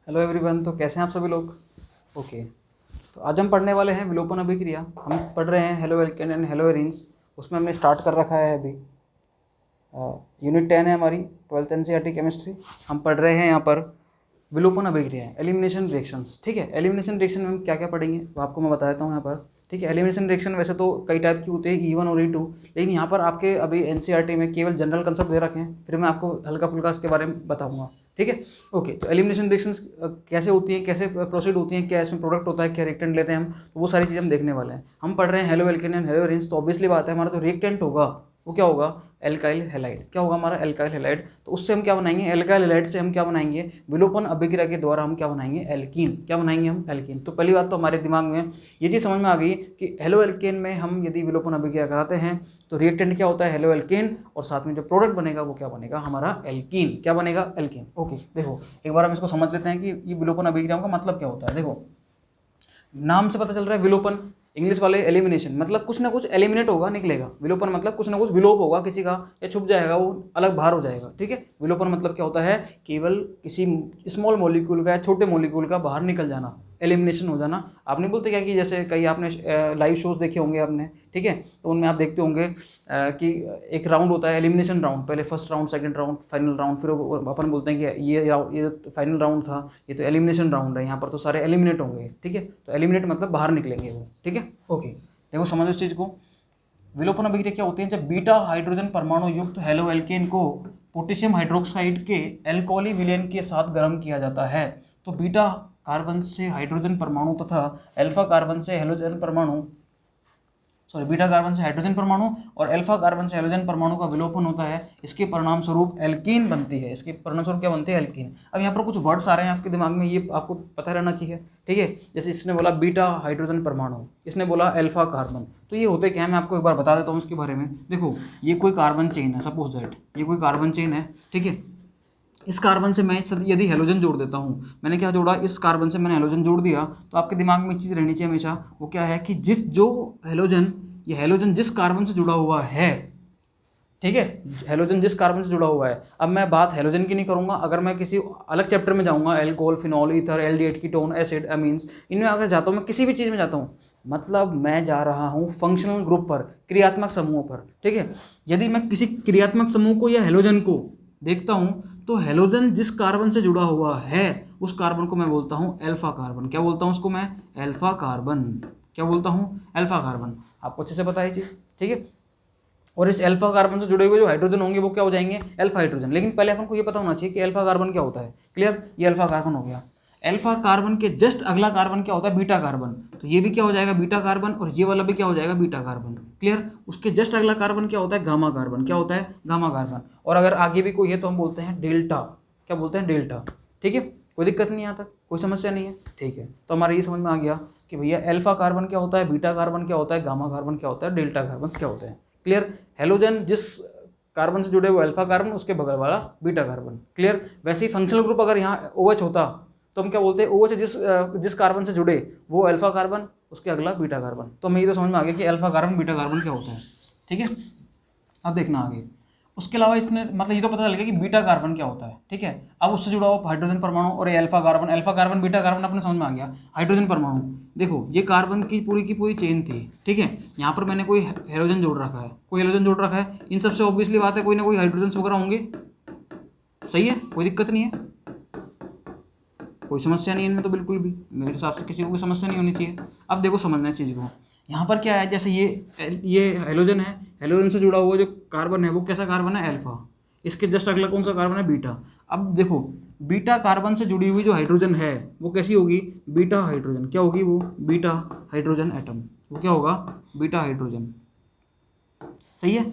Hello everyone. तो कैसे हैं आप सभी लोग? ओके। तो आज हम पढ़ने वाले हैं विलोपन अभिक्रिया। हम पढ़ रहे हैं halo alkane and hello arenes. उसमें हमने स्टार्ट कर रखा है अभी। यूनिट 10 है हमारी 12th एनसीईआरटी केमिस्ट्री। हम पढ़ रहे हैं यहाँ पर विलोपन अभिक्रिया, एलिमिनेशन रिएक्शंस। ठीक है, एलिमिनेशन रिएक्शन में हम क्या क्या पढ़ेंगे वो आपको मैं बता देता हूँ यहाँ पर। ठीक है, एलिमिनेशन रिएक्शन वैसे तो कई टाइप की होती है, E1 और E2, लेकिन यहाँ पर आपके अभी एनसीईआरटी में केवल जनरल कंसेप्ट दे रखे हैं, फिर मैं आपको हल्का फुल्का इसके बारे में बताऊँगा। ठीक है, ओके। तो एलिमिनेशन रिएक्शंस कैसे होती हैं, कैसे प्रोसीड होती हैं, क्या इसमें प्रोडक्ट होता है, क्या रिएक्टेंट लेते हैं हम, तो वो सारी चीज़ें हम देखने वाले हैं। हम पढ़ रहे हैं halo alkane and hello arenes, तो ऑब्वियसली बात है हमारा जो रिएक्टेंट होगा वो क्या होगा, एल्काइल हैलाइड। क्या होगा हमारा, एल्काइल हैलाइड। तो उससे हम क्या बनाएंगे, एल्काइल हैलाइड से हम क्या बनाएंगे, विलोपन अभिक्रिया के द्वारा हम क्या बनाएंगे, एल्कीन। क्या बनाएंगे हम, एल्कीन। तो पहली बात तो हमारे दिमाग में ये चीज़ समझ में आ गई कि हेलो एल्केन में हम यदि विलोपन अभिक्रिया कराते हैं तो रिएक्टेंट क्या होता है, हेलो एल्केन, और साथ में जो प्रोडक्ट बनेगा वो क्या बनेगा, हमारा एल्कीन। क्या बनेगा, एल्कीन। ओके, देखो एक बार हम इसको समझ लेते हैं कि ये विलोपन अभिक्रियाओं का मतलब क्या होता है। देखो नाम से पता चल रहा है विलोपन, इंग्लिश वाले एलिमिनेशन, मतलब कुछ ना कुछ एलिमिनेट होगा, निकलेगा। विलोपन मतलब कुछ ना कुछ विलोप होगा किसी का, या छुप जाएगा, वो अलग बाहर हो जाएगा। ठीक है, विलोपन मतलब क्या होता है, केवल किसी स्मॉल मॉलिक्यूल का या छोटे मॉलिक्यूल का बाहर निकल जाना, एलिमिनेशन हो जाना। आप नहीं बोलते क्या कि जैसे कई आपने लाइव शोज देखे होंगे आपने, ठीक है, तो उनमें आप देखते होंगे कि एक राउंड होता है एलिमिनेशन राउंड, पहले first round, second round, final round, फिर अपन बोलते हैं कि ये फाइनल राउंड था, ये तो एलिमिनेशन राउंड है, यहाँ पर तो सारे एलिमिनेट होंगे। ठीक है, तो एलिमिनेट मतलब बाहर निकलेंगे वो। ठीक है, ओके। देखो समझो इस चीज़ को, विलोपन अभिक्रिया क्या होती है, जब बीटा हाइड्रोजन परमाणु युक्त हेलो एल्केन को पोटेशियम हाइड्रोक्साइड के एल्कोहली विलयन के साथ गर्म किया जाता है, तो बीटा कार्बन से हाइड्रोजन परमाणु तथा अल्फा कार्बन से हेलोजन परमाणु, बीटा कार्बन से हाइड्रोजन परमाणु और अल्फा कार्बन से हेलोजन परमाणु का विलोपन होता है। इसके परिणाम स्वरूप एल्कीन बनती है। इसके परिणाम स्वरूप क्या बनती है, एल्कीन। अब यहाँ पर कुछ वर्ड्स आ रहे हैं आपके दिमाग में, ये आपको पता रहना चाहिए। ठीक है, जैसे इसने बोला बीटा हाइड्रोजन परमाणु, इसने बोला अल्फा कार्बन, तो ये होते क्या है मैं आपको एक बार बता देता हूँ इसके बारे में। देखो ये कोई कार्बन चेन है, सपोज दैट ये कोई कार्बन चेन है। ठीक है, इस कार्बन से मैं यदि हेलोजन जोड़ देता हूँ, मैंने क्या जोड़ा, इस कार्बन से मैंने हेलोजन जोड़ दिया, तो आपके दिमाग में एक चीज़ रहनी चाहिए हमेशा, वो क्या है कि जो हेलोजन, ये हेलोजन जिस कार्बन से जुड़ा हुआ है, ठीक है, हेलोजन जिस कार्बन से जुड़ा हुआ है। अब मैं बात हेलोजन की नहीं करूंगा, अगर मैं किसी अलग चैप्टर में जाऊंगा, alcohol, phenol, ether, aldehyde, ketone, acid, amines, इनमें अगर जाता हूँ, मैं किसी भी चीज़ में जाता हूँ, मतलब मैं जा रहा हूँ फंक्शनल ग्रुप पर, क्रियात्मक समूहों पर। ठीक है, यदि मैं किसी क्रियात्मक समूह को या हेलोजन को देखता हूँ, तो हेलोजन जिस कार्बन से जुड़ा हुआ है उस कार्बन को मैं बोलता हूँ अल्फा कार्बन। क्या बोलता हूँ उसको मैं, अल्फा कार्बन। क्या बोलता हूँ, अल्फा कार्बन। आपको अच्छे से पता है ये चीज़, ठीक है। और इस अल्फा कार्बन से जुड़े हुए जो हाइड्रोजन होंगे वो क्या हो जाएंगे, अल्फा हाइड्रोजन। लेकिन पहले अपन को ये पता होना चाहिए कि अल्फा कार्बन क्या होता है। क्लियर, ये अल्फा कार्बन हो गया। अल्फा कार्बन के जस्ट अगला कार्बन क्या होता है, बीटा कार्बन। तो ये भी क्या हो जाएगा, बीटा कार्बन, और ये वाला भी क्या हो जाएगा, बीटा कार्बन। क्लियर, उसके जस्ट अगला कार्बन क्या होता है, गामा कार्बन। क्या होता है, गामा कार्बन। और अगर आगे भी कोई है तो हम बोलते हैं डेल्टा। क्या बोलते हैं, डेल्टा। ठीक है, कोई दिक्कत नहीं आता, कोई समस्या नहीं है। ठीक है, तो हमारा ये समझ में आ गया कि भैया अल्फा कार्बन क्या होता है, बीटा कार्बन क्या होता है, गामा कार्बन क्या होता है, डेल्टा कार्बन क्या होते हैं। क्लियर, हेलोजन जिस कार्बन से जुड़े हुए अल्फा कार्बन, उसके बगल वाला बीटा कार्बन। क्लियर, वैसे ही फंक्शनल ग्रुप अगर यहाँ OH होता तो हम क्या बोलते हैं, OH जिस कार्बन से जुड़े वो अल्फा कार्बन, उसके अगला बीटा कार्बन। तो हमें ये तो समझ में आ गया कि अल्फा कार्बन बीटा कार्बन क्या होता है। ठीक है, अब देखना आगे। उसके अलावा इसने मतलब ये तो पता चल गया कि बीटा कार्बन क्या होता है। ठीक है, अब उससे जुड़ा हुआ हाइड्रोजन परमाणु और ये अल्फा कार्बन बीटा कार्बन अपने समझ में आ गया। हाइड्रोजन परमाणु, देखो ये कार्बन की पूरी चेन थी। ठीक है, यहाँ पर मैंने कोई हेलोजन जोड़ रखा है, कोई हेलोजन जोड़ रखा है, इन सबसे ऑब्वियसली बात है कोई ना कोई हाइड्रोजन वगैरह होंगे। सही है, कोई दिक्कत नहीं है, कोई समस्या नहीं है इनमें तो बिल्कुल भी, मेरे हिसाब से किसी को कोई समस्या नहीं होनी चाहिए। अब देखो समझना इस चीज़ को, यहाँ पर क्या है, जैसे ये हेलोजन है, हेलोजन से जुड़ा हुआ जो कार्बन है वो कैसा कार्बन है, अल्फा। इसके जस्ट अगला कौन सा कार्बन है, बीटा। अब देखो बीटा कार्बन से जुड़ी हुई जो हाइड्रोजन है वो कैसी होगी, बीटा हाइड्रोजन। क्या होगी वो, बीटा हाइड्रोजन एटम। वो क्या होगा, बीटा हाइड्रोजन। सही है,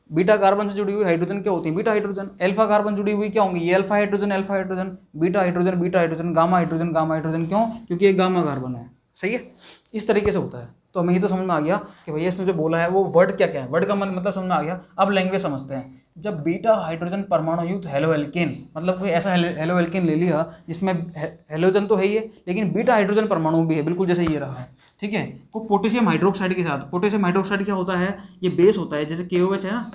बीटा कार्बन से जुड़ी हुई हाइड्रोजन क्या होती है, बीटा हाइड्रोजन। अल्फा कार्बन जुड़ी हुई क्या होंगी, ये alpha hydrogen, alpha hydrogen, beta hydrogen, beta hydrogen, gamma hydrogen, gamma hydrogen. क्यों, क्योंकि ये गामा कार्बन है। सही है, इस तरीके से होता है। तो हमें ये तो समझ में आ गया कि भैया इसने जो बोला है वो वर्ड क्या क्या है, वर्ड का मतलब समझ में आ गया। अब लैंग्वेज समझते हैं। जब बीटा हाइड्रोजन परमाणु युक्त हेलो एल्केन, मतलब कोई ऐसा हेलो एल्केन ले लिया जिसमें हेलोजन तो है ही है लेकिन बीटा हाइड्रोजन परमाणु भी है, बिल्कुल जैसे ये रहा है। ठीक है, वो पोटेशियम हाइड्रोक्साइड के साथ, पोटेशियम हाइड्रोक्साइड क्या होता है, ये बेस होता है, जैसे KOH है ना,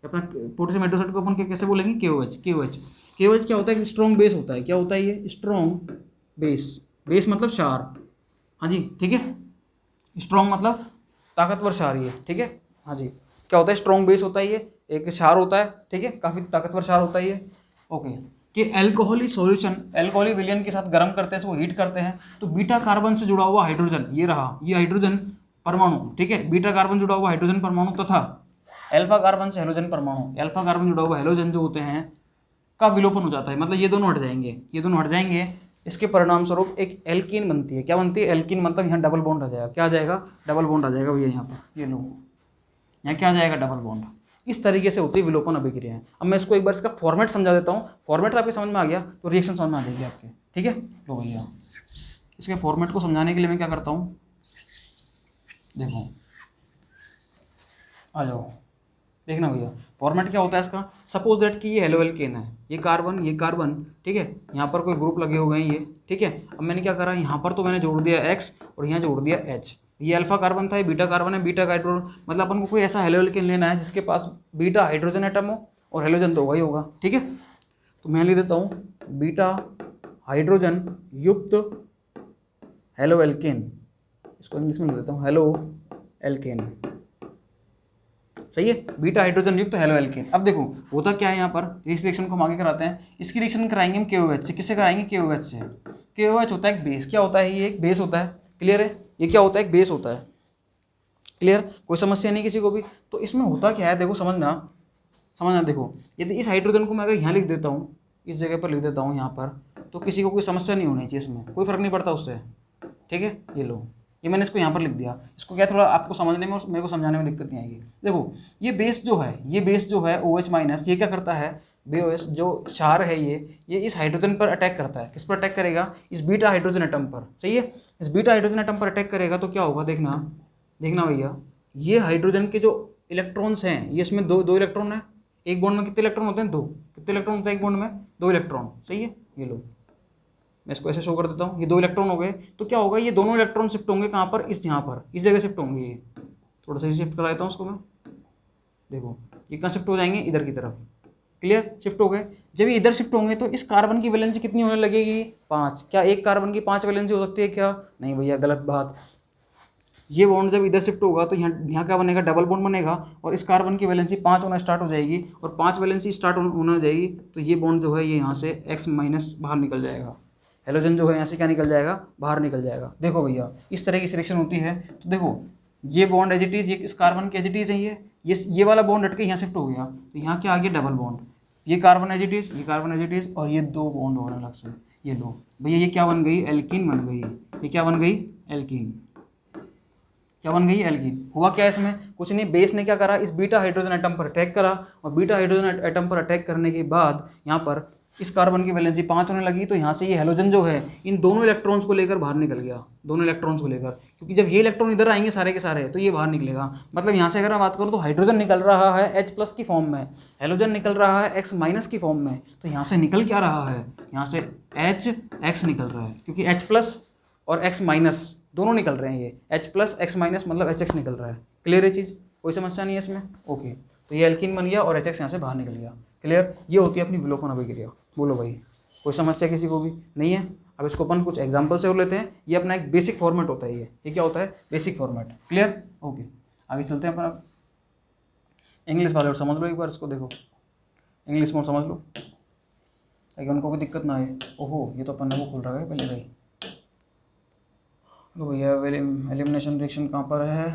अपना पोटेशियम हाइड्रोक्साइड को अपन कैसे बोलेंगे, KOH। KOH क्या होता है? स्ट्रॉन्ग बेस होता है। क्या होता है ये? Strong base. बेस मतलब क्षार। हाँ जी, ठीक है। स्ट्रॉन्ग मतलब ताकतवर क्षार ये, ठीक है। हाँ जी, क्या होता है? स्ट्रॉन्ग बेस होता है ये, एक क्षार होता है, ठीक है, काफ़ी ताकतवर क्षार होता है ये। ओके, कि एल्कोहली सॉल्यूशन, एल्कोहली विलयन के साथ गर्म करते हैं, इसको हीट करते हैं, तो बीटा कार्बन से जुड़ा हुआ हाइड्रोजन, ये रहा, ये हाइड्रोजन परमाणु, ठीक है, बीटा कार्बन जुड़ा हुआ हाइड्रोजन परमाणु तथा अल्फा कार्बन से हेलोजन परमाणु, अल्फा कार्बन जुड़ा हुआ हेलोजन जो होते हैं का विलोपन हो जाता है, मतलब ये दोनों हट जाएंगे, ये दोनों हट जाएंगे। इसके परिणाम स्वरूप एक एल्कीन बनती है। क्या बनती है? एल्कीन, मतलब यहाँ डबल बॉन्ड आ जाएगा। क्या आ जाएगा? डबल बॉन्ड आ जाएगा भैया यहाँ पर, ये लो, यहाँ क्या आ जाएगा? Double bond. इस तरीके से होती है विलोपन अभिक्रियाएं। अब मैं इसको एक बार इसका फॉर्मेट समझा देता हूँ। फॉर्मेट आपके समझ में आ गया तो रिएक्शन समझ में आ जाएगी आपके, ठीक है। लो भैया, इसके फॉर्मेट को समझाने के लिए मैं क्या करता हूँ, देखो, आ जाओ, देखना भैया, फॉर्मेट क्या होता है इसका। सपोज दैट कि ये हेलो एल्केन है, ये कार्बन, ठीक है, यहाँ पर कोई ग्रुप लगे हुए हैं ये, ठीक है। अब मैंने क्या करा, यहाँ पर तो मैंने जोड़ दिया X और यहाँ जोड़ दिया H। ये अल्फा कार्बन था, ये बीटा कार्बन है, बीटा का हाइड्रोजन, मतलब अपन को कोई ऐसा हेलो एल्केन लेना है जिसके पास बीटा हाइड्रोजन एटम हो और हेलोजन तो वही होगा, ठीक है। तो मैं लिख देता हूँ बीटा हाइड्रोजन युक्त हेलो एल्केन, इसको इंग्लिश में लिख देता हूँ हेलो एल्केन, सही है, बीटा हाइड्रोजन युक्त हेलो एल्केन। अब देखो होता क्या है यहाँ पर, इस रिएक्शन को हम आगे कराते हैं। इसकी रिएक्शन कराएंगे हम KOH से। किससे कराएंगे? KOH से। KOH होता है एक बेस। क्या होता है? ये एक बेस होता है, क्लियर है। ये क्या होता है? एक बेस होता है, क्लियर, कोई समस्या नहीं किसी को भी। तो इसमें होता क्या है, देखो समझना, देखो यदि इस हाइड्रोजन को मैं अगर यहाँ लिख देता हूँ, इस जगह पर लिख देता हूँ यहाँ पर, तो किसी को कोई समस्या नहीं होनी चाहिए, इसमें कोई फर्क नहीं पड़ता उससे, ठीक है। ये लो, ये मैंने इसको यहाँ पर लिख दिया। इसको क्या थोड़ा आपको समझने में और मेरे को समझाने में दिक्कत नहीं आएगी। देखो ये बेस जो है OH माइनस, ये क्या करता है? BOS जो क्षार है ये इस हाइड्रोजन पर अटैक करता है। किस पर अटैक करेगा? इस बीटा हाइड्रोजन एटम पर, सही है। इस बीटा हाइड्रोजन एटम पर अटैक करेगा तो क्या होगा, देखना भैया, ये हाइड्रोजन के जो इलेक्ट्रॉन्स हैं, ये इसमें दो इलेक्ट्रॉन है। एक बॉन्ड में कितने इलेक्ट्रॉन होते हैं? 2। कितने इलेक्ट्रॉन होते हैं एक बॉन्ड में? 2 इलेक्ट्रॉन, सही है। ये लो, मैं इसको ऐसे शो कर देता हूँ, ये 2 इलेक्ट्रॉन हो गए। तो क्या होगा, ये दोनों इलेक्ट्रॉन शिफ्ट होंगे कहाँ पर? यहाँ पर, इस जगह शिफ्ट होंगे। ये थोड़ा सा शिफ्ट करा देता हूँ उसको मैं, देखो ये कहाँ शिफ्ट हो जाएंगे? इधर की तरफ, क्लियर, शिफ्ट हो गए। जब ये इधर शिफ्ट होंगे तो इस कार्बन की वैलेंसी कितनी होने लगेगी? 5। क्या एक कार्बन की 5 वैलेंसी हो सकती है क्या? नहीं भैया, गलत बात। ये बॉन्ड जब इधर शिफ्ट होगा तो यहाँ क्या बनेगा? डबल बॉन्ड बनेगा और इस कार्बन की वैलेंसी 5 होना स्टार्ट हो जाएगी। और 5 वैलेंसी स्टार्ट होना हो जाएगी तो ये बॉन्ड जो है ये यहाँ से X माइनस बाहर निकल जाएगा। हेलोजन जो है यहाँ से क्या निकल जाएगा? बाहर निकल जाएगा। देखो भैया, इस तरह की सिलेक्शन होती है। तो देखो ये बॉन्ड एज इट इज, ये इस कार्बन के एज इट इज है, ये वाला बॉन्ड हट के यहाँ शिफ्ट हो गया तो यहाँ क्या आ गया? Double bond. ये कार्बन एज इट इज, ये कार्बन एज इट इज, और ये 2 बॉन्ड होने अलग से। ये लो भैया, ये क्या बन गई? एल्कीन बन गई। ये क्या बन गई? एल्कीन। क्या बन गई? एल्कीन। हुआ क्या इसमें? कुछ नहीं, बेस ने क्या करा? इस बीटा हाइड्रोजन एटम पर अटैक करा और बीटा हाइड्रोजन एटम पर अटैक करने के बाद यहाँ पर इस कार्बन की वैलेंसी 5 होने लगी तो यहाँ से ये हेलोजन जो है इन दोनों इलेक्ट्रॉन्स को लेकर बाहर निकल गया, दोनों इलेक्ट्रॉन्स को लेकर, क्योंकि जब ये इलेक्ट्रॉन इधर आएंगे सारे के सारे तो ये बाहर निकलेगा। मतलब यहाँ से अगर मैं बात करूँ तो हाइड्रोजन निकल रहा है H+ की फॉर्म में, हेलोजन निकल रहा है X- की फॉर्म में। तो यहाँ से निकल क्या रहा है? यहाँ से HX निकल रहा है, क्योंकि H+ और X- दोनों निकल रहे हैं। ये H+ X- मतलब HX निकल रहा है। क्लियर है चीज़? कोई समस्या नहीं है इसमें? ओके, तो ये एल्कीन बन गया और HX यहाँ से बाहर निकल गया। क्लियर? ये होती है अपनी विलोपन अभिक्रिया। बोलो भाई, कोई समस्या किसी को भी नहीं है? अब इसको अपन कुछ एग्जांपल से हो लेते हैं। ये अपना एक बेसिक फॉर्मेट होता है। ये क्या होता है? Basic format. क्लियर? ओके, आगे चलते हैं अपन। अब इंग्लिश वाले और समझ लो एक बार इसको, देखो इंग्लिश में समझ लो ताकि उनको भी दिक्कत ना आए। ओहो, ये तो अपन ने वो खोल रखा है पहले भाई। लो भैया, एलिमिनेशन रिएक्शन कहाँ पर है?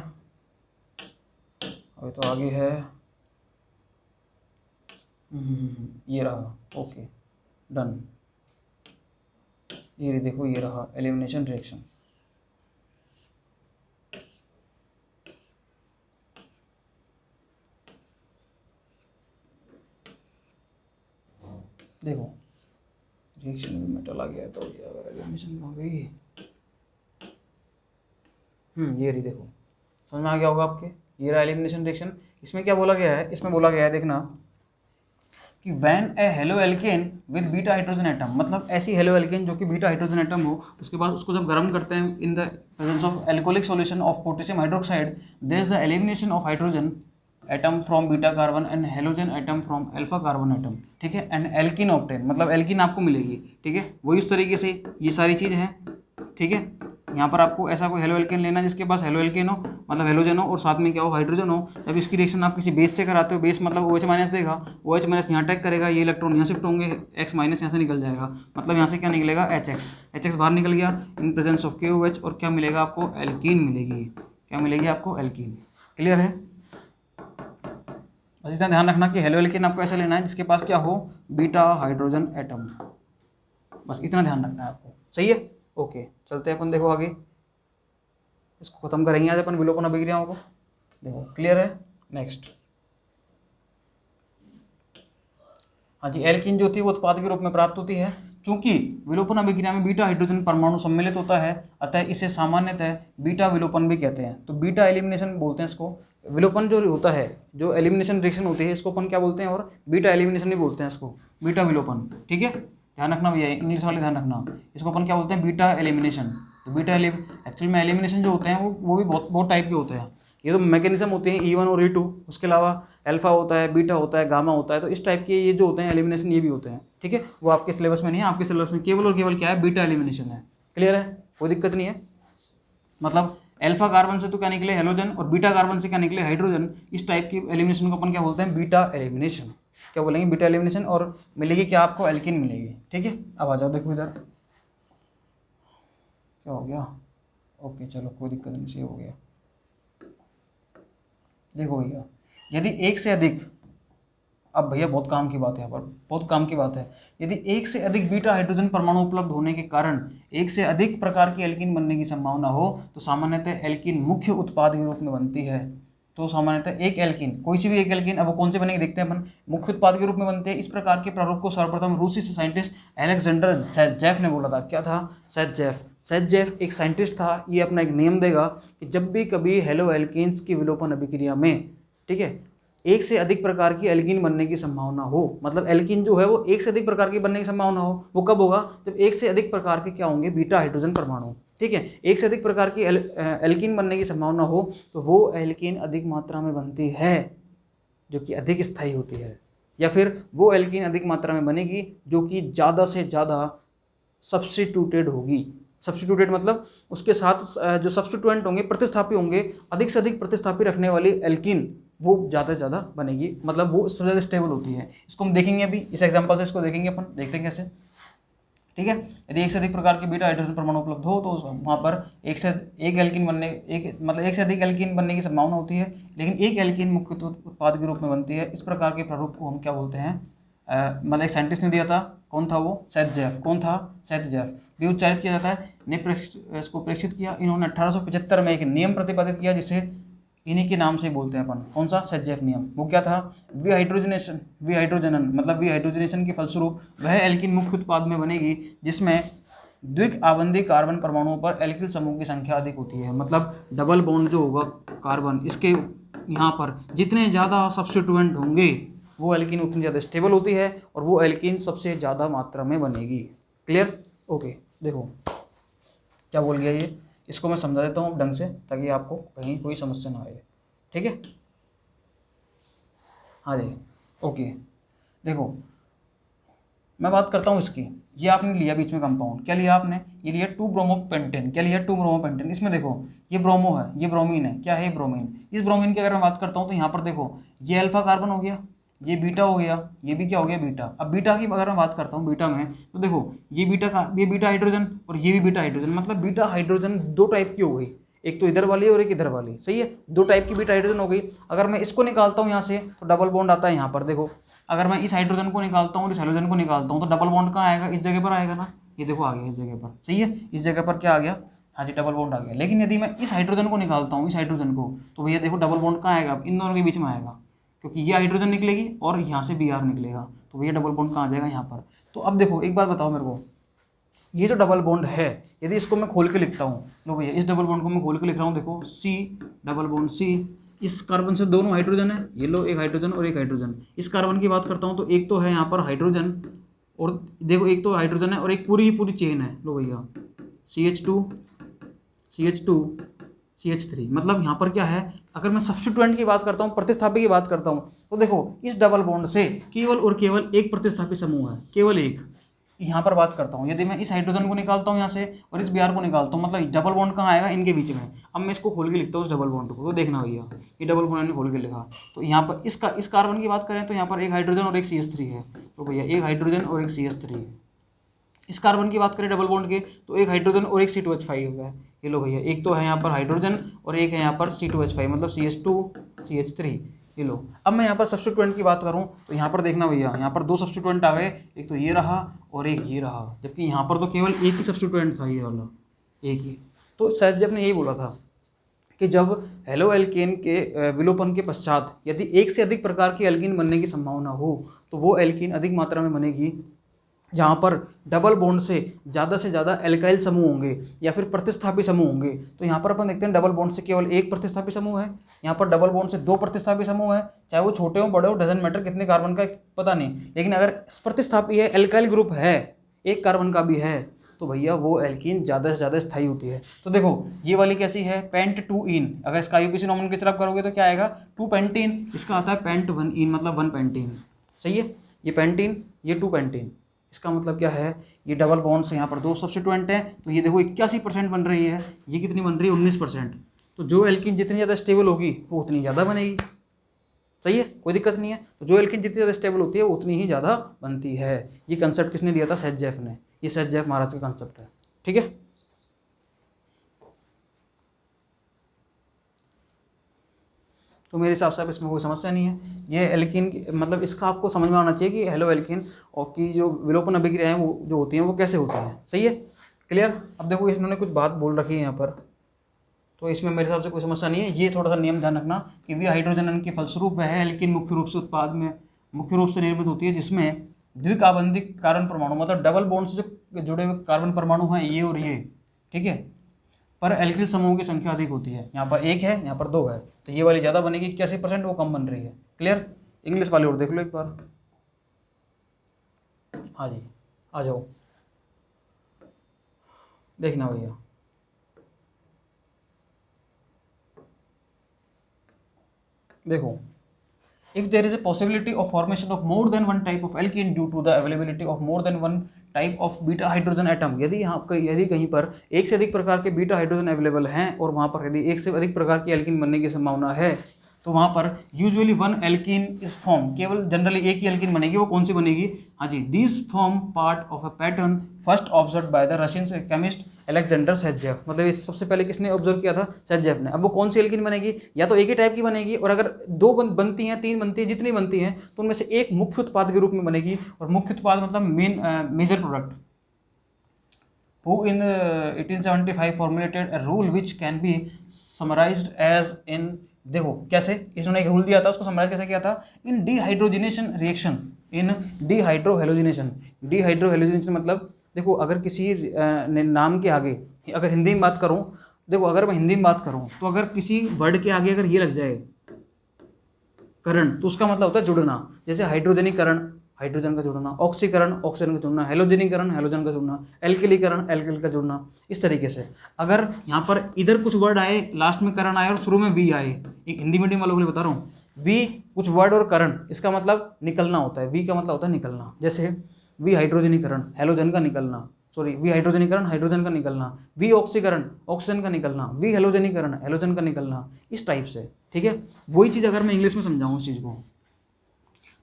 अभी तो आगे है, ये रहा। Okay, done. ये देखो, ये रहा एलिमिनेशन रिएक्शन। देखो रिएक्शन में मेटल आ गया तो एलिमिनेशन हो गई। ये रही, देखो समझ में आ गया होगा आपके। ये रहा एलिमिनेशन रिएक्शन। इसमें क्या बोला गया है? इसमें बोला गया है, देखना कि when A halo alkane with beta hydrogen atom, मतलब ऐसी हेलो एल्केन जो कि बीटा हाइड्रोजन एटम हो, उसके बाद उसको जब गर्म करते हैं in the presence of alcoholic solution of potassium hydroxide, there is the elimination of hydrogen atom from beta carbon and halogen atom from alpha carbon atom, ठीक है, एंड एल्किन ऑब्टेन, मतलब एल्किन आपको मिलेगी, ठीक है। वही उस तरीके से ये सारी चीज़ है, ठीक है। यहाँ पर आपको ऐसा कोई हेलो एल्केन लेना जिसके पास हेलो एल्केन हो, मतलब हेलोजन हो और साथ में क्या हो, हाइड्रोजन हो। जब इसकी रिएक्शन आप किसी बेस से कराते हो, बेस मतलब OH माइनस देगा, OH माइनस यहाँ अटैक करेगा, ये इलेक्ट्रॉन यहाँ शिफ्ट होंगे, X माइनस यहाँ से निकल जाएगा, मतलब यहाँ से क्या निकलेगा, HX बाहर निकल गया इन प्रेजेंस ऑफ KOH, और क्या मिलेगा आपको, एल्कीन मिलेगी। क्या मिलेगी आपको, एल्कीन। क्लियर है। बस इतना ध्यान रखना कि हेलो एल्केन आपको ऐसा लेना है जिसके पास क्या हो, बीटा हाइड्रोजन एटम, बस इतना ध्यान रखना है आपको। सही है, ओके। चलते हैं अपन, देखो आगे इसको खत्म करेंगे आज अपन विलोपन अभिक्रियाओं को। देखो क्लियर है। नेक्स्ट, हाँ जी, एल्कीन जो थी वो उत्पाद के रूप में प्राप्त होती है। चूंकि विलोपन अभिक्रिया में बीटा हाइड्रोजन परमाणु सम्मिलित होता है, अतः इसे सामान्यतः बीटा विलोपन भी कहते हैं। तो बीटा एलिमिनेशन बोलते हैं इसको। विलोपन जो होता है, जो एलिमिनेशन रिएक्शन होती है, इसको अपन क्या बोलते हैं, और बीटा एलिमिनेशन भी बोलते हैं इसको, बीटा विलोपन। ठीक है, ध्यान रखना भैया, इंग्लिश वाले ध्यान रखना, इसको अपन क्या बोलते हैं, बीटा एलिमिनेशन। तो बीटा एक्चुअली में एलिमिनेशन जो होते हैं वो भी बहुत टाइप के होते हैं। ये तो मैकेनिज्म होते हैं E1 और E2, उसके अलावा अल्फा होता है, बीटा होता है, गामा होता है। तो इस टाइप के ये जो होते हैं एलिमिनेशन, ये भी होते हैं। ठीक है, वो आपके सिलेबस में नहीं है, आपके सिलेबस में केवल और केवल क्या है, बीटा एलिमिनेशन है। क्लियर है, कोई दिक्कत नहीं है। मतलब अल्फा कार्बन से तो क्या निकले, हेलोजन, और बीटा कार्बन से क्या निकले, हाइड्रोजन। इस टाइप की एलिमिनेशन को अपन क्या बोलते हैं, बीटा एलिमिनेशन। क्या बोलेंगे, बीटा एलिमिनेशन। और मिलेगी क्या आपको, एल्कीन मिलेगी। ठीक है, अब आ जाओ, देखो इधर क्या हो गया। ओके चलो, कोई दिक्कत नहीं, सही हो गया। देखो भैया, यदि एक से अधिक, अब भैया बहुत काम की बात है यहाँ पर, बहुत काम की बात है। यदि एक से अधिक बीटा हाइड्रोजन परमाणु उपलब्ध होने के कारण एक से अधिक प्रकार की एल्कीन बनने की संभावना हो, तो सामान्यतः एल्कीन मुख्य उत्पाद के रूप में बनती है। तो सामान्यतः एक एल्कीन, कोई सी भी एक एल्कीन, अब वो कौन से बनेगी देखते हैं अपन, मुख्य उत्पाद के रूप में बनते हैं। इस प्रकार के प्रारूप को सर्वप्रथम रूसी साइंटिस्ट अलेक्जेंडर सैटजेफ ने बोला था। क्या था, सैटजेफ एक साइंटिस्ट था। ये अपना एक नियम देगा कि जब भी कभी हेलो एल्कीन्स की विलोपन अभिक्रिया में, ठीक है, एक से अधिक प्रकार की एल्कीन बनने की संभावना हो, मतलब एल्कीन जो है वो एक से अधिक प्रकार की बनने की संभावना हो, वो कब होगा, जब एक से अधिक प्रकार के क्या होंगे, बीटा हाइड्रोजन परमाणु। ठीक है, एक से अधिक प्रकार की एल्कीन बनने की संभावना हो, तो वो एल्कीन अधिक मात्रा में बनती है, जो कि अधिक स्थायी होती है। या फिर वो एल्कीन अधिक मात्रा में बनेगी जो कि ज़्यादा से ज़्यादा सब्स्टिट्यूटेड होगी। सब्स्टिट्यूटेड मतलब उसके साथ जो सब्स्टिट्यूएंट होंगे, प्रतिस्थापी होंगे, अधिक से अधिक प्रतिस्थापी रखने वाली एल्कीन वो ज़्यादा से ज़्यादा बनेगी, मतलब वो सबसे ज़्यादा स्टेबल होती है। इसको हम देखेंगे अभी, इस एग्जांपल से इसको देखेंगे अपन, देखते हैं कैसे। ठीक है, यदि एक से अधिक प्रकार के बीटा हाइड्रोजन परमाणु उपलब्ध हो, तो वहाँ पर एक से अधिक एल्कीन बनने की संभावना होती है, लेकिन एक एल्कीन मुख्य उत्पाद के रूप में बनती है। इस प्रकार के प्रारूप को हम क्या बोलते हैं, मतलब एक साइंटिस्ट ने दिया था, कौन था वो, सैटजेफ। कौन था, सैटजेफ। भी उच्चारित किया जाता है, ने इसको प्रेक्षित किया। इन्होंने 1875 में एक नियम प्रतिपादित किया, जिसे इन्हीं के नाम से बोलते हैं अपन, कौन सा, सैटजेफ नियम। वो क्या था, विहाइड्रोजनन, मतलब विहाइड्रोजनेशन के फलस्वरूप वह एल्कीन मुख्य उत्पाद में बनेगी जिसमें द्विक आबंधी कार्बन परमाणुओं पर एल्किल समूह की संख्या अधिक होती है। मतलब डबल बॉन्ड जो होगा कार्बन, इसके यहाँ पर जितने ज़्यादा सब्स्टिट्यूएंट होंगे, वो एल्कीन उतनी ज़्यादा स्टेबल होती है, और वो एल्कीन सबसे ज़्यादा मात्रा में बनेगी। Clear, okay. देखो क्या बोल गया ये, इसको मैं समझा देता हूँ ढंग से, ताकि आपको कहीं कोई समस्या ना आए। ठीक है, हाँ जी, ओके। देखो मैं बात करता हूँ इसकी, ये आपने लिया बीच में कंपाउंड, क्या लिया आपने, ये लिया 2-ब्रोमोपेंटेन। क्या लिया, 2-ब्रोमोपेंटेन। इसमें देखो ये ब्रोमो है, ये ब्रोमीन है, क्या है, ब्रोमीन। इस ब्रोमीन की अगर मैं बात करता हूँ, तो यहाँ पर देखो ये अल्फा कार्बन हो गया, ये बीटा हो गया, ये भी क्या हो गया, बीटा। अब बीटा की अगर मैं बात करता हूँ, बीटा में तो देखो ये बीटा हाइड्रोजन और ये भी बीटा हाइड्रोजन, मतलब बीटा हाइड्रोजन दो टाइप की हो गई, एक तो इधर वाली और एक इधर वाली। सही है, दो टाइप की बीटा हाइड्रोजन हो गई। अगर मैं इसको निकालता हूँ यहाँ से, तो डबल बॉन्ड आता है यहाँ पर। देखो अगर मैं इस हाइड्रोजन को निकालता हूँ और इस हाइड्रोजन को निकालता हूँ, तो डबल बॉन्ड कहाँ आएगा, इस जगह पर आएगा ना। ये देखो आ गया इस जगह पर। सही है, इस जगह पर क्या आ गया, हाँ जी, डबल बॉन्ड आ गया। लेकिन यदि मैं इस हाइड्रोजन को निकालता हूँ, इस हाइड्रोजन को, तो भैया देखो डबल बॉन्ड कहाँ आएगा, इन दोनों के बीच में आएगा, क्योंकि ये हाइड्रोजन निकलेगी और यहाँ से Br निकलेगा, तो भैया डबल बॉन्ड कहाँ आ जाएगा, यहाँ पर। तो अब देखो एक बात बताओ मेरे को, ये जो डबल बॉन्ड है, यदि इसको मैं खोल के लिखता हूँ, लो भैया इस डबल बॉन्ड को मैं खोल के लिख रहा हूँ, देखो C डबल बॉन्ड C, इस कार्बन से दोनों हाइड्रोजन है, ये लो एक हाइड्रोजन और एक हाइड्रोजन। इस कार्बन की बात करता हूँ, तो एक तो है यहाँ पर हाइड्रोजन, और देखो एक तो हाइड्रोजन है और एक पूरी चेन है, लो भैया CH2 CH3। मतलब यहाँ पर क्या है, अगर मैं सब्स्टिट्यूएंट की बात करता हूँ, प्रतिस्थापी की बात करता हूँ, तो देखो इस डबल बॉन्ड से केवल और केवल एक प्रतिस्थापी समूह है, केवल एक। यहाँ पर बात करता हूँ, यदि मैं इस हाइड्रोजन को निकालता हूँ यहाँ से और इस Br को निकालता हूँ, मतलब डबल बॉन्ड कहाँ आएगा, इनके बीच में। अब मैं इसको खोल के लिखता हूँ इस डबल बॉन्ड को, तो देखना भैया ये डबल बॉन्ड मैंने खोल के लिखा, तो यहाँ पर इस कार्बन की बात करें तो यहाँ पर एक हाइड्रोजन और एक CH3 है, तो भैया एक हाइड्रोजन और एक CH3 है। इस कार्बन की बात करें डबल बॉन्ड के, तो एक हाइड्रोजन और एक C2H5 हो गया। ये लो भैया, एक तो है यहाँ पर हाइड्रोजन और एक है यहाँ पर C2H5, मतलब CH2 CH3। ये लो, अब मैं यहाँ पर सब्स्टिट्यूएंट की बात करूँ तो यहाँ पर देखना भैया, यहाँ पर दो सब्स्टिट्यूएंट आ गए, एक तो ये रहा और एक ये रहा, जबकि यहाँ पर तो केवल एक ही सब्स्टिट्यूएंट था, ये वाला एक ही। तो सैजजेफ ने यही बोला था कि जब हेलो एल्केन के विलोपन के पश्चात यदि एक से अधिक प्रकार की एल्कीन बनने की संभावना हो तो वो एल्कीन अधिक मात्रा में बनेगी जहाँ पर डबल बॉन्ड से ज़्यादा एल्काइल समूह होंगे या फिर प्रतिस्थापी समूह होंगे। तो यहाँ पर अपन देखते हैं डबल बॉन्ड से केवल एक प्रतिस्थापी समूह है, यहाँ पर डबल बॉन्ड से दो प्रतिस्थापी समूह है, चाहे वो छोटे हो बड़े हो, डजंट मैटर कितने कार्बन का पता नहीं, लेकिन अगर प्रतिस्थापी है, एल्काइल ग्रुप है, एक कार्बन का भी है, तो भैया वो एल्कीन ज़्यादा से ज़्यादा स्थायी होती है। तो देखो ये वाली कैसी है, पेंट 2 इन, अगर इसका IUPAC नोमेनक्लेचर आप करोगे तो क्या आएगा, 2 पेंटीन, इसका आता है पेंट 1 इन, मतलब 1 पेंटीन। सही है, ये पेंटीन, ये 2 पेंटीन। इसका मतलब क्या है, ये डबल बॉन्ड से यहाँ पर दो सब्स्टिट्यूएंट हैं, तो ये देखो 81% बन रही है, ये कितनी बन रही है, 19%। तो जो एल्कीन जितनी ज़्यादा स्टेबल होगी वो उतनी ज़्यादा बनेगी। सही है, कोई दिक्कत नहीं है। तो जो एल्कीन जितनी ज़्यादा स्टेबल होती है वो उतनी ही ज़्यादा बनती है। ये कंसेप्ट किसने दिया था, सैजजेफ ने। ये सैजजेफ महाराज का कंसेप्ट है, ठीक है। तो मेरे हिसाब से अब इसमें कोई समस्या नहीं है। ये एल्कीन मतलब इसका आपको समझ में आना चाहिए कि हेलो एल्कीन और की जो विलोपन अभिक्रियाएं वो जो होती हैं वो कैसे होती हैं। सही है, क्लियर। अब देखो इन्होंने कुछ बात बोल रखी है यहाँ पर, तो इसमें मेरे हिसाब से कोई समस्या नहीं है। ये थोड़ा सा नियम ध्यान रखना कि वी हाइड्रोजन के फलस्वरूप वह एल्कीन मुख्य रूप से उत्पाद में मुख्य रूप से निर्मित होती है जिसमें द्विकार्बनिक कार्बन परमाणु, मतलब डबल बॉन्ड से जो जुड़े हुए कार्बन परमाणु हैं ये और ये, ठीक है, पर एल्किल समूह की संख्या अधिक होती है। यहाँ पर एक है, यहाँ पर दो है, तो ये वाली ज़्यादा बनेगी 81%, वो कम बन रही है। क्लियर। इंग्लिश वाली और देख लो एक बार। हाँ जी, आ जाओ, देखना भैया। देखो, if there is a possibility of formation of more than one type of alkene due to the availability of more than one type of beta hydrogen atom, यदि कहीं पर एक से अधिक प्रकार के बीटा हाइड्रोजन अवेलेबल हैं और वहाँ पर यदि एक से अधिक प्रकार की एल्कीन बनने की संभावना है, तो वहाँ पर usually one alkene is form, केवल जनरली एक ही एल्कीन बनेगी। वो कौन सी बनेगी, हाँ जी, this form part of a pattern first observe by the Russian chemist Alexander Saytzeff. मतलब इस सबसे पहले किसने ऑब्जर्व किया था, सैजजेफ ने। अब वो कौन सी एल्कीन बनेगी, या तो एक ही टाइप की बनेगी, और अगर दो बनती हैं, तीन बनती हैं, जितनी बनती हैं, तो उनमें से एक मुख्य उत्पाद के रूप में बनेगी। और मुख्य उत्पाद मतलब major product. who in 1875 formulated a rule which can be summarized as in, देखो कैसे इन्होंने एक रूल दिया था, उसको समराइज कैसे किया था, इन डिहाइड्रोजिनेशन रिएक्शन, इन डिहाइड्रोहेलोजिनेशन। डिहाइड्रोहेलोजिनेशन मतलब देखो, अगर किसी नाम के आगे, अगर हिंदी में बात करूं, देखो अगर मैं हिंदी में बात करूं तो अगर किसी वर्ड के आगे अगर ये लग जाए करण, तो उसका मतलब होता है जुड़ना। जैसे हाइड्रोजनीकरण, हाइड्रोजन का जुड़ना, ऑक्सीकरण, ऑक्सीजन का जुड़ना, हेलोजनीकरण, हेलोजन का जुड़ना, एल्किलीकरण, एल्किल का जुड़ना। इस तरीके से अगर यहाँ पर इधर कुछ वर्ड आए, लास्ट में करण आए और शुरू में वी आए, एक हिंदी मीडियम वालों के लिए बता रहा हूँ, वी कुछ वर्ड और करण, इसका मतलब निकलना होता है। वी का मतलब होता है निकलना। जैसे वी हाइड्रोजनीकरण, हेलोजन का निकलना, सॉरी वी हाइड्रोजनीकरण, हाइड्रोजन का निकलना, वी ऑक्सीकरण, ऑक्सीजन का निकलना, वी हेलोजनीकरण, हेलोजन का निकलना, इस टाइप से। ठीक है, वही चीज़ अगर मैं इंग्लिश में समझाऊँ उस चीज़ को,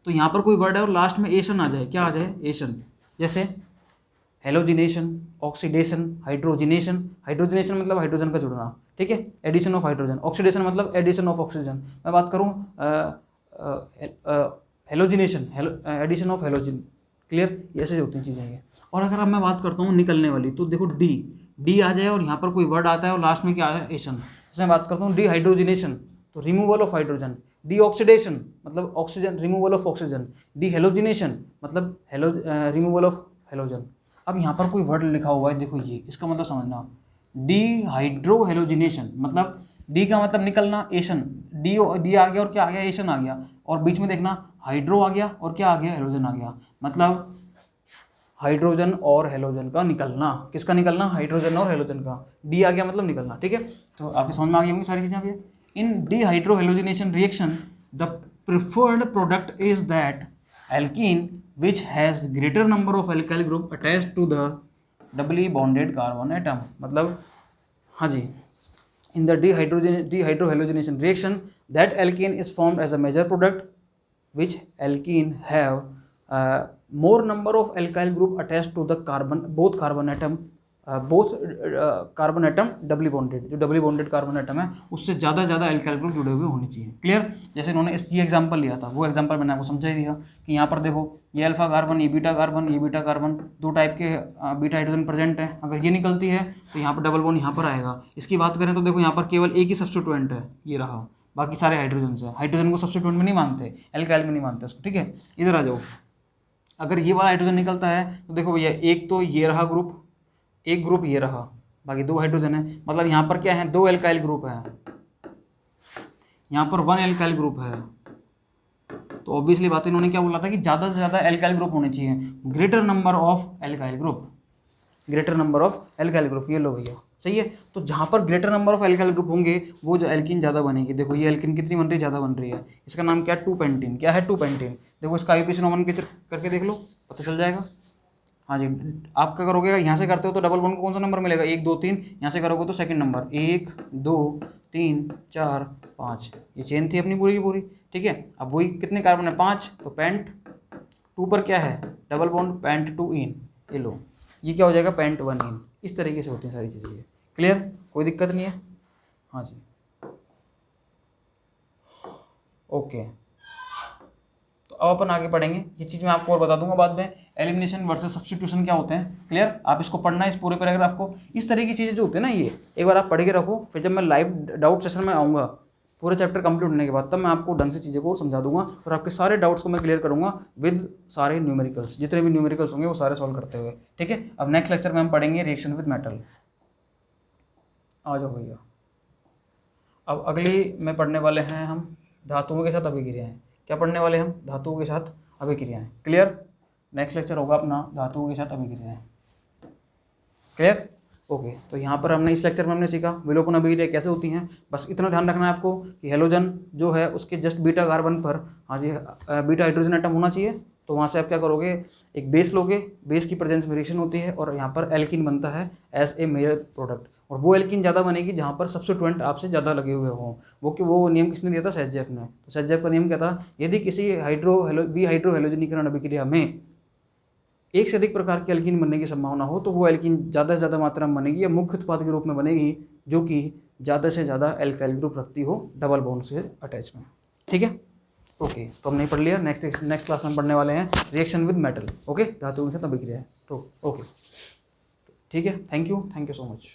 तो यहाँ पर कोई वर्ड है और लास्ट में एशन आ जाए, क्या आ जाए, एशन। जैसे हेलोजिनेशन, ऑक्सीडेशन, हाइड्रोजिनेशन। हाइड्रोजिनेशन मतलब हाइड्रोजन का जुड़ना, ठीक है, एडिशन ऑफ हाइड्रोजन। ऑक्सीडेशन मतलब एडिशन ऑफ ऑक्सीजन। मैं बात करूँ halogenation, addition of halogen. Clear, ऐसे होती हैं चीज़ें ये। और अगर अब मैं बात करता हूँ निकलने वाली, तो देखो डी आ जाए और यहाँ पर कोई वर्ड आता है और लास्ट में क्या आ जाए, एशन। जैसे मैं बात करता हूँ डिहाइड्रोजिनेशन, तो रिमूवल ऑफ हाइड्रोजन। डीऑक्सीडेशन मतलब ऑक्सीजन, रिमूवल ऑफ ऑक्सीजन। डीहेलोजिनेशन मतलब रिमूवल ऑफ हेलोजन। अब यहाँ पर कोई वर्ड लिखा हुआ है, देखो ये, इसका मतलब समझना, डीहाइड्रोहेलोजिनेशन मतलब डी का मतलब निकलना, एशन, डी आ गया और क्या आ गया, एशन आ गया, और बीच में देखना हाइड्रो आ गया और क्या आ गया, हेलोजन आ गया। मतलब हाइड्रोजन और हेलोजन का निकलना। किसका निकलना? हाइड्रोजन और हेलोजन का। डी आ गया मतलब निकलना, ठीक है। तो आपके समझ में आ गई होंगी सारी चीज़ें। अब in dehydrohalogenation reaction the preferred product is that alkene which has greater number of alkyl group attached to the doubly bonded carbon atom. मतलब हाँ जी, in the dehydrohallucination reaction that alkene is formed as a major product which alkene have more number of alkyl group attached to the both carbon atom doubly bonded, जो डबली bonded carbon atom है उससे ज़्यादा alkyl group जुड़े हुए होने चाहिए। Clear? जैसे इन्होंने एसजी एग्जांपल लिया था, वो एग्जांपल मैंने आपको समझा ही दिया कि यहाँ पर देखो ये अल्फा कार्बन, ये बीटा कार्बन, दो टाइप के बीटा हाइड्रोजन प्रेजेंट है। अगर ये निकलती है तो यहाँ पर डबल बॉन्ड यहाँ पर आएगा। इसकी बात करें तो देखो यहाँ पर केवल एक ही सब्स्टिट्यूएंट है, ये रहा, बाकी सारे हाइड्रोजन है। हाइड्रोजन को सब्स्टिट्यूएंट में नहीं मानते, एल्काइल में नहीं मानते उसको, ठीक है। इधर आ जाओ, अगर ये वाला हाइड्रोजन निकलता है तो देखो भैया एक तो ये रहा ग्रुप, एक ग्रुप ये रहा, बाकी दो हाइड्रोजन है। मतलब यहाँ पर क्या है? दो एल्काइल ग्रुप है, यहाँ पर वन एल्काइल ग्रुप है। तो ऑब्वियसली बात इन्होंने क्या बोला था कि ज़्यादा से ज़्यादा एल्काइल ग्रुप होने चाहिए, greater number of alkyl group, greater number of alkyl group. ये लो भैया, सही है। तो जहाँ पर greater number of alkyl group होंगे वो जो एल्कीन ज़्यादा बनेगी। देखो ये एल्कीन कितनी बन रही है? ज़्यादा बन रही है। इसका नाम क्या है? 2-पेंटीन। क्या है? 2-पेंटीन। देखो इसका आईयूपीएसी नॉर्मल करके देख लो, पता चल जाएगा। हाँ जी, आप क्या करोगे? यहाँ से करते हो तो डबल बॉन्ड को कौन सा नंबर मिलेगा? 1 2 3। यहाँ से करोगे तो सेकंड नंबर, 1 2 3 4 5। ये चेन थी अपनी पूरी की पूरी, ठीक है। अब वही कितने कार्बन है? 5। तो पेंट 2 पर क्या है? डबल बॉन्ड, पेंट 2 इन। ये लो, ये क्या हो जाएगा? पेंट 1 इन। इस तरीके से होती हैं सारी चीज़ें। क्लियर? कोई दिक्कत नहीं है? हाँ जी, ओके। तो अब अपन आगे पढ़ेंगे, ये चीज़ मैं आपको और बता दूंगा बाद में, एलिमिनेशन वर्सेस सब्स्टिट्यूशन क्या होते हैं। क्लियर? आप इसको पढ़ना है, इस पूरे पैराग्राफ को। इस तरह की चीज़ें जो होती है ना, ये एक बार आप पढ़ के रखो, फिर जब मैं लाइव डाउट सेशन में आऊँगा पूरे चैप्टर कंप्लीट होने के बाद, तब मैं आपको ढंग से चीज़ों को समझा दूंगा और आपके सारे डाउट्स को मैं क्लियर करूँगा विद सारे न्यूमेरिकल्स। जितने भी न्यूमेरिकल्स होंगे वो सारे सॉल्व करते हुए, ठीक है। अब नेक्स्ट लेक्चर में हम पढ़ेंगे रिएक्शन विद मेटल। आ जाओ भैया। अब अगली में पढ़ने वाले हैं हम धातुओं के साथ अभिक्रियाएं। क्या पढ़ने वाले हम? धातुओं के साथ अभिक्रियाएं। क्लियर? नेक्स्ट लेक्चर होगा अपना धातुओं के साथ अभिक्रियाएं। क्लियर? ओके। तो यहाँ पर हमने इस लेक्चर में हमने सीखा विलोपन अभिक्रिया कैसे होती हैं। बस इतना ध्यान रखना है आपको कि हेलोजन जो है उसके जस्ट बीटा कार्बन पर, हाँ जी, बीटा हाइड्रोजन एटम होना चाहिए। तो वहाँ से आप क्या करोगे? एक बेस लोगे, बेस की प्रेजेंस में रिएक्शन होती है और यहाँ पर एल्कीन बनता है एज ए मेजर प्रोडक्ट। और वो एल्कीन ज़्यादा बनेगी जहाँ पर सब्स्टिट्यूएंट आपसे ज़्यादा लगे हुए हों। वो नियम किसने दिया था? सेज़ेफ ने। तो सेज़ेफ का नियम क्या था? यदि किसी हाइड्रोहेलोजनीकरण अभिक्रिया में एक से अधिक प्रकार की एल्कीन बनने की संभावना हो तो वो एल्कीन ज़्यादा से ज़्यादा मात्रा में बनेगी या मुख्य उत्पाद के रूप में बनेगी, जो कि ज़्यादा से ज़्यादा एल्काइल ग्रुप रखती हो डबल बॉन्ड से अटैच में, ठीक है। ओके, तो हमने पढ़ लिया। नेक्स्ट क्लास में पढ़ने वाले हैं रिएक्शन विद मेटल। ओके, धातुओं के साथ अभिक्रिया है। तो ओके, ठीक है। Thank you so much.